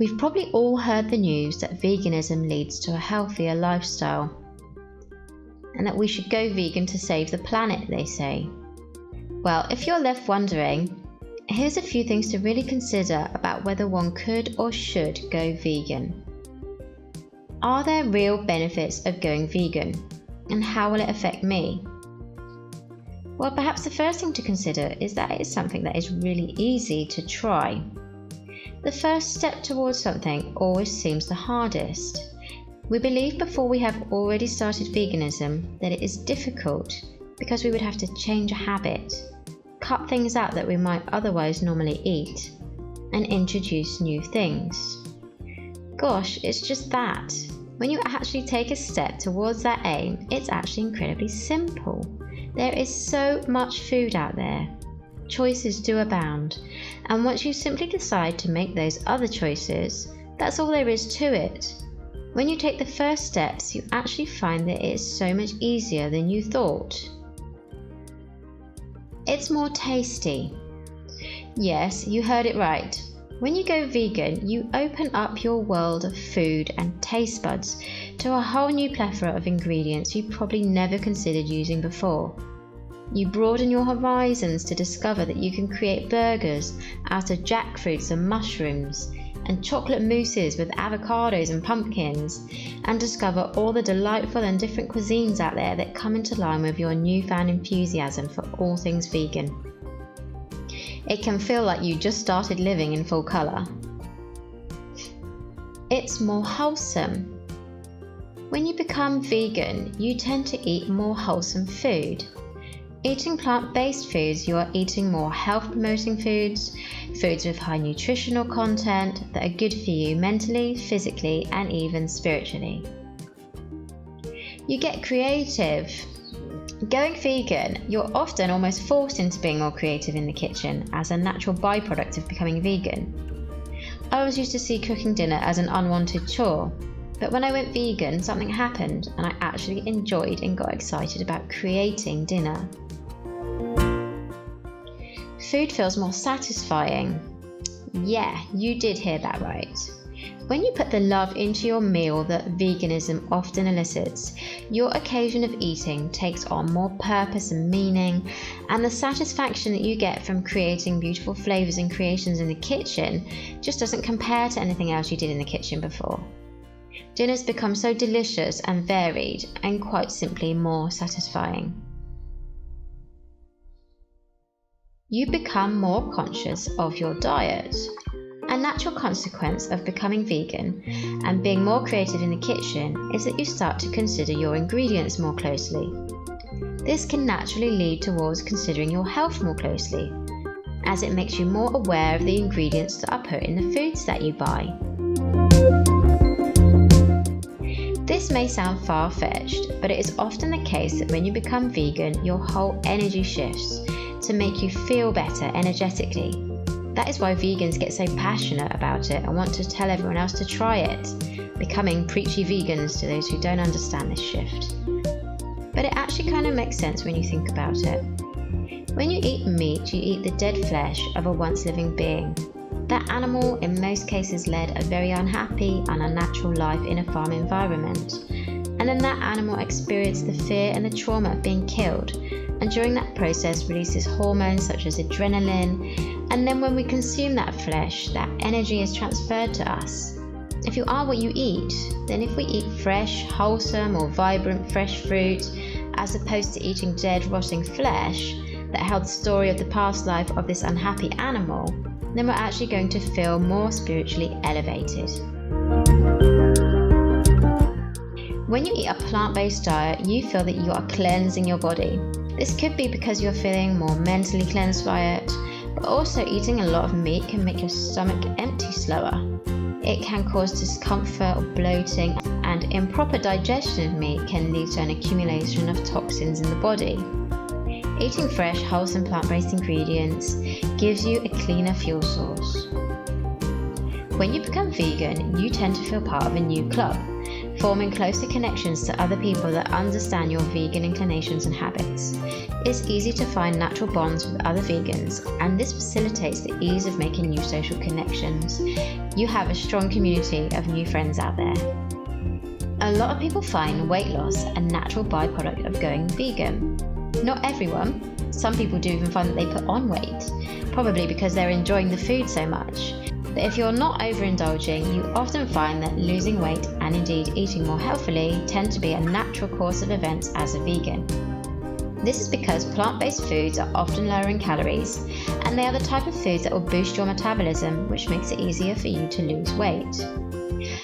We've probably all heard the news that veganism leads to a healthier lifestyle, and that we should go vegan to save the planet, they say. Well, if you're left wondering, here's a few things to really consider about whether one could or should go vegan. Are there real benefits of going vegan, and how will it affect me? Well, perhaps the first thing to consider is that it is something that is really easy to try. The first step towards something always seems the hardest. We believe before we have already started veganism that it is difficult because we would have to change a habit, cut things out that we might otherwise normally eat, and introduce new things. Gosh, it's just that. When you actually take a step towards that aim, it's actually incredibly simple. There is so much food out there. Choices do abound, and once you simply decide to make those other choices, that's all there is to it. When you take the first steps, you actually find that it is so much easier than you thought. It's more tasty. Yes, you heard it right. When you go vegan, you open up your world of food and taste buds to a whole new plethora of ingredients you probably never considered using before. You broaden your horizons to discover that you can create burgers out of jackfruits and mushrooms, and chocolate mousses with avocados and pumpkins, and discover all the delightful and different cuisines out there that come into line with your newfound enthusiasm for all things vegan. It can feel like you just started living in full colour. It's more wholesome. When you become vegan, you tend to eat more wholesome food. Eating plant-based foods, you are eating more health-promoting foods, foods with high nutritional content that are good for you mentally, physically, and even spiritually. You get creative. Going vegan, you're often almost forced into being more creative in the kitchen as a natural byproduct of becoming vegan. I always used to see cooking dinner as an unwanted chore, but when I went vegan, something happened and I actually enjoyed and got excited about creating dinner. Food feels more satisfying. Yeah, you did hear that right. When you put the love into your meal that veganism often elicits, your occasion of eating takes on more purpose and meaning, and the satisfaction that you get from creating beautiful flavours and creations in the kitchen just doesn't compare to anything else you did in the kitchen before. Dinners become so delicious and varied, and quite simply more satisfying. You become more conscious of your diet. A natural consequence of becoming vegan and being more creative in the kitchen is that you start to consider your ingredients more closely. This can naturally lead towards considering your health more closely, as it makes you more aware of the ingredients that are put in the foods that you buy. This may sound far-fetched, but it is often the case that when you become vegan, your whole energy shifts to make you feel better energetically. That is why vegans get so passionate about it and want to tell everyone else to try it, becoming preachy vegans to those who don't understand this shift. But it actually kind of makes sense when you think about it. When you eat meat, you eat the dead flesh of a once living being. That animal in most cases led a very unhappy and unnatural life in a farm environment. And then that animal experienced the fear and the trauma of being killed, and during that process releases hormones such as adrenaline, and then when we consume that flesh, that energy is transferred to us. If you are what you eat, then if we eat fresh, wholesome or vibrant fresh fruit, as opposed to eating dead, rotting flesh that held the story of the past life of this unhappy animal, then we're actually going to feel more spiritually elevated. When you eat a plant-based diet, you feel that you are cleansing your body. This could be because you're feeling more mentally cleansed by it, but also eating a lot of meat can make your stomach empty slower. It can cause discomfort or bloating, and improper digestion of meat can lead to an accumulation of toxins in the body. Eating fresh, wholesome plant-based ingredients gives you a cleaner fuel source. When you become vegan, you tend to feel part of a new club, forming closer connections to other people that understand your vegan inclinations and habits. It's easy to find natural bonds with other vegans, and this facilitates the ease of making new social connections, you have a strong community of new friends out there. A lot of people find weight loss a natural byproduct of going vegan. Not everyone. Some people do even find that they put on weight, probably because they're enjoying the food so much. But if you're not overindulging, you often find that losing weight and indeed eating more healthily tend to be a natural course of events as a vegan. This is because plant-based foods are often lower in calories, and they are the type of foods that will boost your metabolism, which makes it easier for you to lose weight.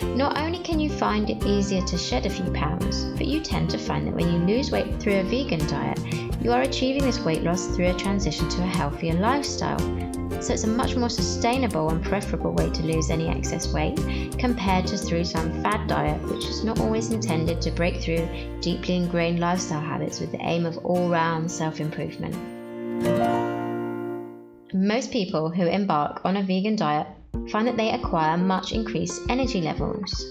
Not only can you find it easier to shed a few pounds, but you tend to find that when you lose weight through a vegan diet, you are achieving this weight loss through a transition to a healthier lifestyle. So it's a much more sustainable and preferable way to lose any excess weight compared to through some fad diet, which is not always intended to break through deeply ingrained lifestyle habits with the aim of all-round self-improvement. Most people who embark on a vegan diet find that they acquire much increased energy levels.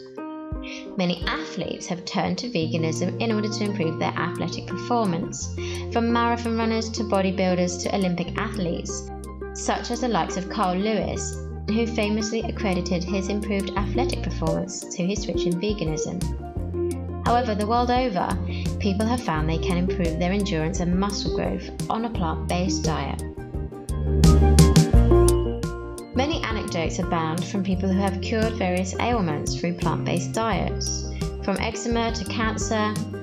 Many athletes have turned to veganism in order to improve their athletic performance, from marathon runners to bodybuilders to Olympic athletes, such as the likes of Carl Lewis, who famously accredited his improved athletic performance to his switch in veganism. However, the world over, people have found they can improve their endurance and muscle growth on a plant-based diet. Many anecdotes abound from people who have cured various ailments through plant-based diets, from eczema to cancer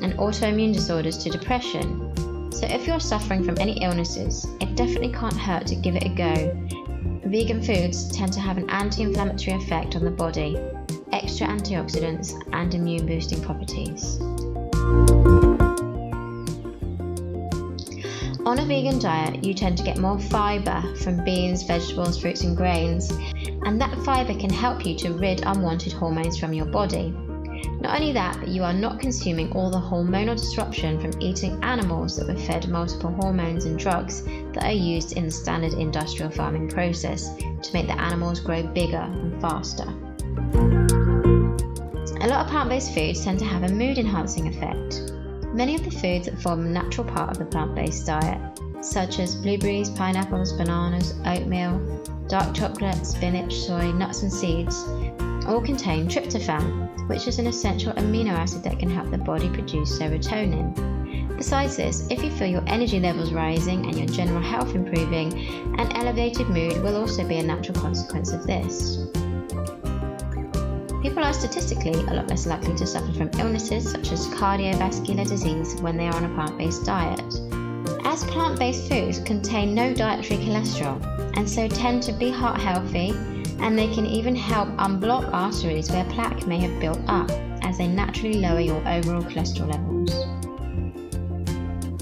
and autoimmune disorders to depression. So if you're suffering from any illnesses, it definitely can't hurt to give it a go. Vegan foods tend to have an anti-inflammatory effect on the body, extra antioxidants and immune boosting properties. On a vegan diet, you tend to get more fibre from beans, vegetables, fruits and grains, and that fibre can help you to rid unwanted hormones from your body. Not only that, but you are not consuming all the hormonal disruption from eating animals that were fed multiple hormones and drugs that are used in the standard industrial farming process to make the animals grow bigger and faster. A lot of plant-based foods tend to have a mood-enhancing effect. Many of the foods that form a natural part of the plant-based diet, such as blueberries, pineapples, bananas, oatmeal, dark chocolate, spinach, soy, nuts and seeds, all contain tryptophan, which is an essential amino acid that can help the body produce serotonin. Besides this, if you feel your energy levels rising and your general health improving, an elevated mood will also be a natural consequence of this. People are statistically a lot less likely to suffer from illnesses such as cardiovascular disease when they are on a plant-based diet, as plant-based foods contain no dietary cholesterol and so tend to be heart healthy, and they can even help unblock arteries where plaque may have built up, as they naturally lower your overall cholesterol levels.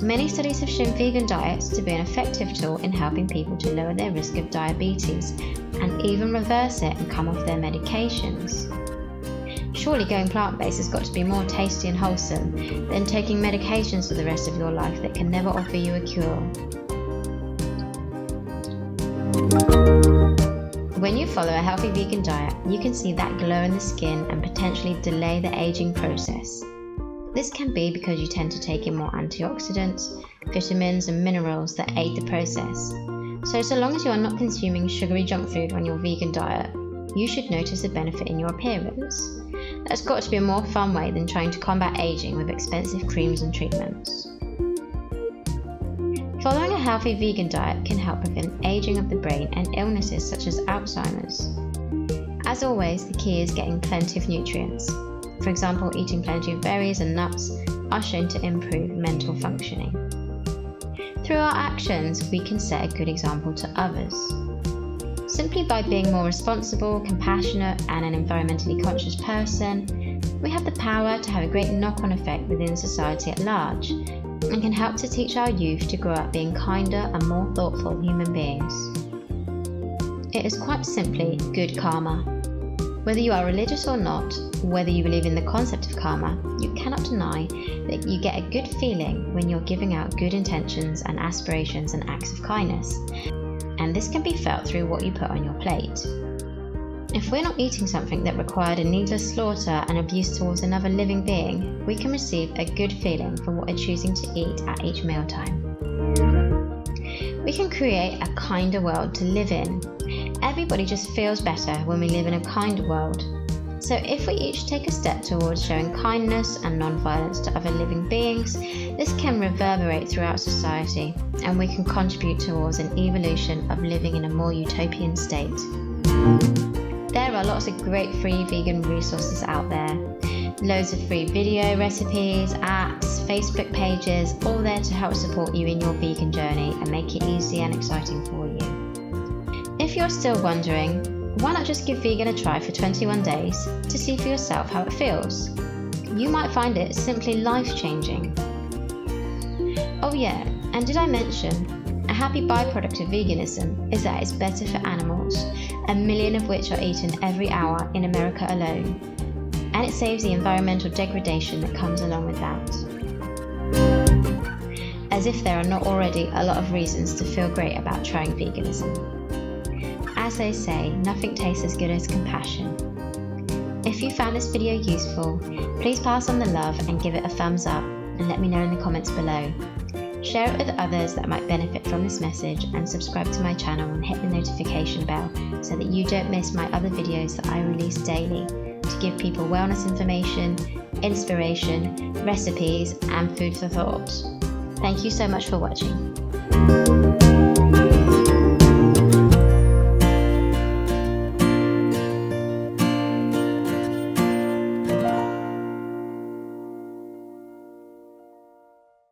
Many studies have shown vegan diets to be an effective tool in helping people to lower their risk of diabetes and even reverse it and come off their medications. Surely going plant-based has got to be more tasty and wholesome than taking medications for the rest of your life that can never offer you a cure. When you follow a healthy vegan diet, you can see that glow in the skin and potentially delay the aging process. This can be because you tend to take in more antioxidants, vitamins and minerals that aid the process. So long as you are not consuming sugary junk food on your vegan diet, you should notice a benefit in your appearance. That's got to be a more fun way than trying to combat aging with expensive creams and treatments. Following a healthy vegan diet can help prevent aging of the brain and illnesses such as Alzheimer's. As always, the key is getting plenty of nutrients. For example, eating plenty of berries and nuts are shown to improve mental functioning. Through our actions, we can set a good example to others. Simply by being more responsible, compassionate, and an environmentally conscious person, we have the power to have a great knock-on effect within society at large, and can help to teach our youth to grow up being kinder and more thoughtful human beings. It is quite simply good karma. Whether you are religious or not, whether you believe in the concept of karma, you cannot deny that you get a good feeling when you're giving out good intentions and aspirations and acts of kindness. And this can be felt through what you put on your plate. If we're not eating something that required a needless slaughter and abuse towards another living being, we can receive a good feeling from what we're choosing to eat at each mealtime. We can create a kinder world to live in, Everybody just feels better when we live in a kinder world. So if we each take a step towards showing kindness and non-violence to other living beings, this can reverberate throughout society, and we can contribute towards an evolution of living in a more utopian state. There are lots of great free vegan resources out there. Loads of free video recipes, apps, Facebook pages, all there to help support you in your vegan journey and make it easy and exciting for you. If you're still wondering, why not just give vegan a try for 21 days to see for yourself how it feels? You might find it simply life-changing. Oh yeah, and did I mention, a happy byproduct of veganism is that it's better for animals, 1 million of which are eaten every hour in America alone. And it saves the environmental degradation that comes along with that. As if there are not already a lot of reasons to feel great about trying veganism. As they say, nothing tastes as good as compassion. If you found this video useful, please pass on the love and give it a thumbs up and let me know in the comments below. Share it with others that might benefit from this message, and subscribe to my channel and hit the notification bell so that you don't miss my other videos that I release daily to give people wellness information, inspiration, recipes and food for thought. Thank you so much for watching.